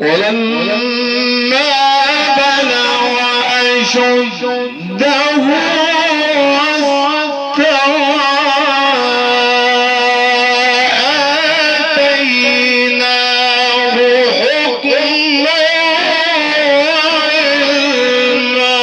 ولما بلغ أشده واستوى آتيناه حكما وعلما.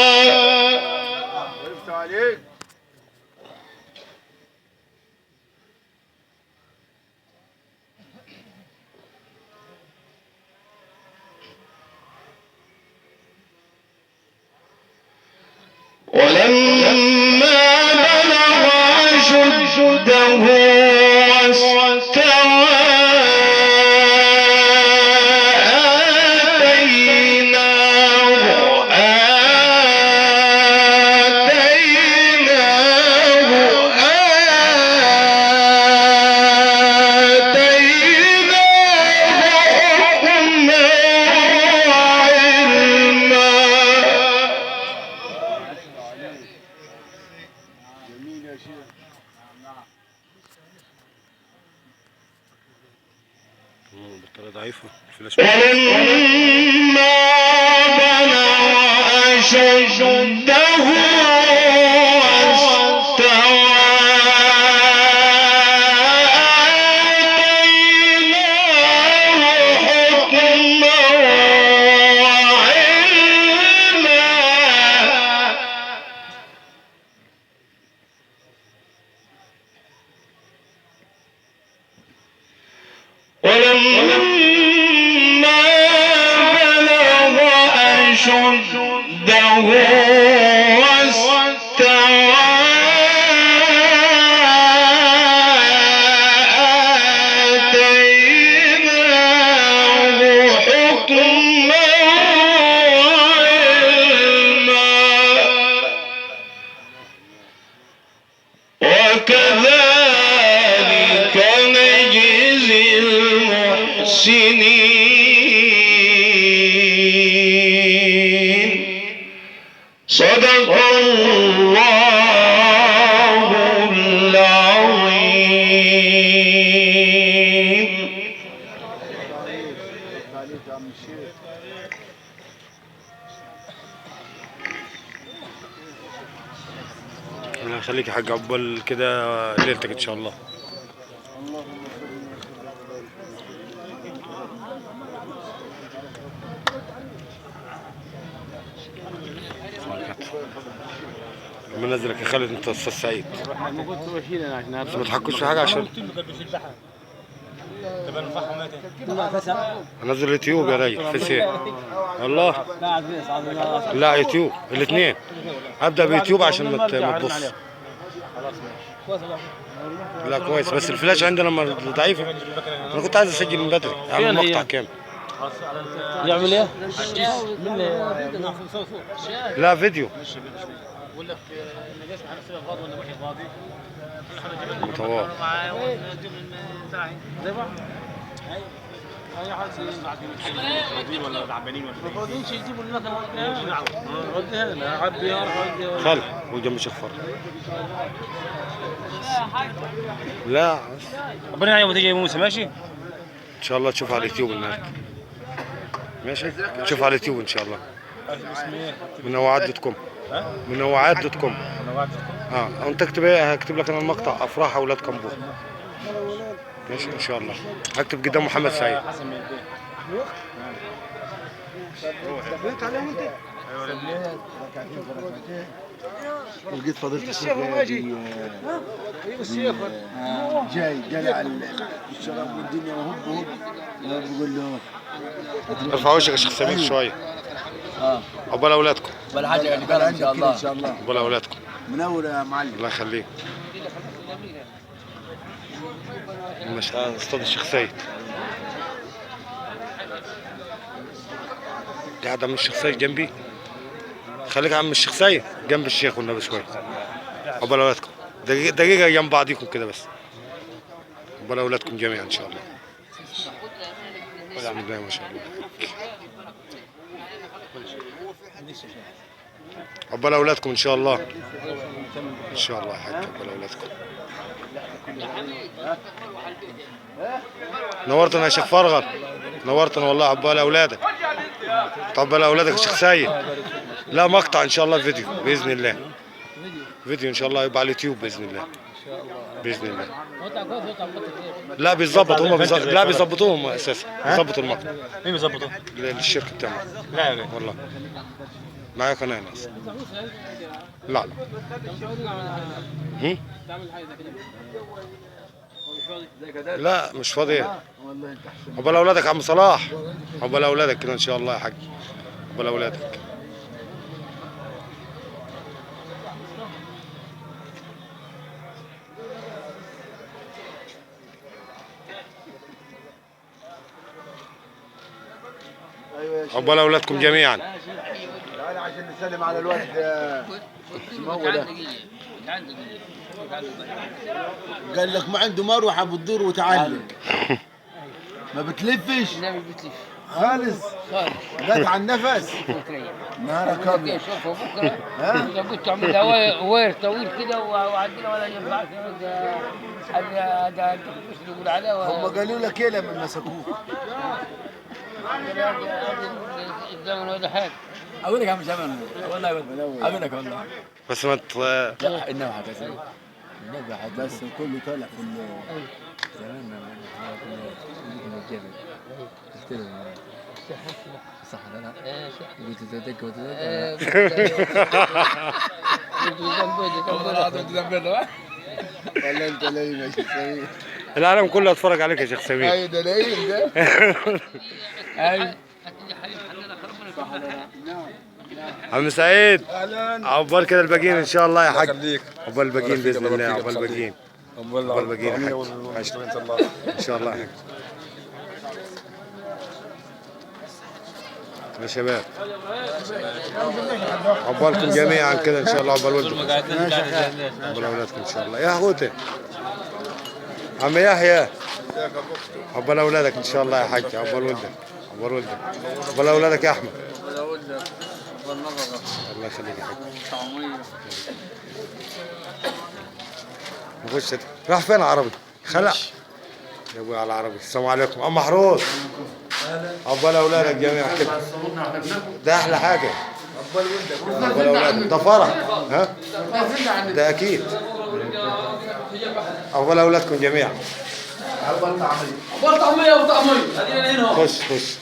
ولما بلغ أشده واستوى بطارية ضعيفة الفلاش. ولما بلغ أشده واستوى آتيناه حكما وعلما. ولما بلغ أشده واستوى آتيناه حكما وعلما. وكذلك نجزي المحسنين. صدق الله العظيم. الله يخليك يا حاج، عقبال كده ليلتك ان شاء الله. منزلك يا خالد انت استاذ سعيد، بس ما تحكوش في حاجه عشان انزل اليوتيوب يا راجل. فيس ايه؟ والله لا يوتيوب الاثنين. ابدا بيوتيوب عشان ما تبص. لا كويس، بس الفلاش عندنا ضعيفه. انا كنت عايز اسجل من بدري، اعمل مقطع كامل. يعمل ايه؟ لا فيديو بقول لك النجاش هنسيبها فاضي ولا مش فاضي؟ متواضع. زي بعض. اي حد فاضيين ولا تعبانين ولا ما فاضيينش يجيبوا لنا ودي هنا عبي ودي خل هو جنب الشيخ فرج. لا ربنا يعينك وتيجي يا موسى. ماشي ان شاء الله تشوف على اليوتيوب النهارده. ماشي تشوف على اليوتيوب ان شاء الله. منوعات دوت كوم. منوعات دوت كوم. انت اكتب ايه؟ هكتب لك انا المقطع افراح اولاد كمبور. ماشي ان شاء الله. هكتب قدام محمد سعيد. استفدت عليهم انت؟ ولقيت فضيلة الشيخ جاي قلع الشراب والدنيا وهب بقول له ارفع وشك يا شيخ سمير شويه. عقبال اولادكم. ولا حاجه يعني قال ان شاء الله. ان شاء الله عقبال اولادكم. منور يا معلم. الله يخليك. مش استاذ الشيخ سيد قاعد عم الشيخ سيد جنبي. خليك عم الشيخ سيد جنب الشيخ والنبي شويه. عقبال اولادكم. دقيقه جنب بعضيكم كده بس. عقبال اولادكم جميعا ان شاء الله. بسم الله ما شاء الله. عقبال اولادكم ان شاء الله. ان شاء الله يا حاج عقبال اولادكم. نورتنا يا شيخ فرغل، نورتنا والله. عقبال اولادك، عقبال اولادك يا شيخ سيد. لا مقطع ان شاء الله فيديو باذن الله، فيديو ان شاء الله يبقى على اليوتيوب باذن الله، باذن الله. لا بيظبط هم لا بيظبطوهم اساسا، بيظبطوا المقطع. مين بيظبطه؟ الشركه بتاعنا. لا يا بيه والله معايا قناه ناس. لا هم؟ لا مش فاضي. عقبال اولادك يا عم صلاح، عقبال اولادك كده ان شاء الله يا حاج، عقبال اولادك. عقبال اولادكم جميعا. تعالى عشان نسلم على الواد اسمه هو ده. قال لك ما عنده مروحه بتدور وتعلم. ما بتلفش؟ لا مش بتلف خالص. خالص. جت على النفس. نهارك ابيض. شوفوا بكره اذا كنت عامل وير طويل كده وعندنا ولا ينفعش هذا مش يقول عليه. هم قالوا لك ايه لما مسكوك؟ الزمن ولا حاجه. اقول لك يا عم زمان والله اقول لك والله بس ما لا انه حكى بس كله طالع في زمان كنا الجبل قلت له صح ولا لا؟ قلت تدق وتدق ولا انت ليه ماشي سمير؟ العالم كله اتفرج عليك يا شيخ سمير. ايوه ده ليه ده؟ ايوه عم سعيد اهلا. عقبال كده الباقيين ان شاء الله يا حاج. عقبال الباقيين باذن الله، عقبال الباقيين، عقبال الباقيين يا حاج. ان شاء الله يا حاج. يا شباب عقبالكم جميعا كده ان شاء الله، عقبال ولدكم، عقبال اولادكم ان شاء الله. يا اخوتي عم يحيى عقبال اولادك ان شاء الله يا حاج، عقبال ولدك، عقبال ولدك، عقبال اولادك يا احمد. الله يخليك يا حاج. نخش راح فين عربي؟ خلع يا ابوي على العربي. السلام عليكم عم محروس. عقبال اولادك جميعا كده، ده احلى حاجه. عقبال اولادك ده فرح، ها ده اكيد. عقبال اولادكم جميعا. عقبال طعميه وطعميه. خش خش.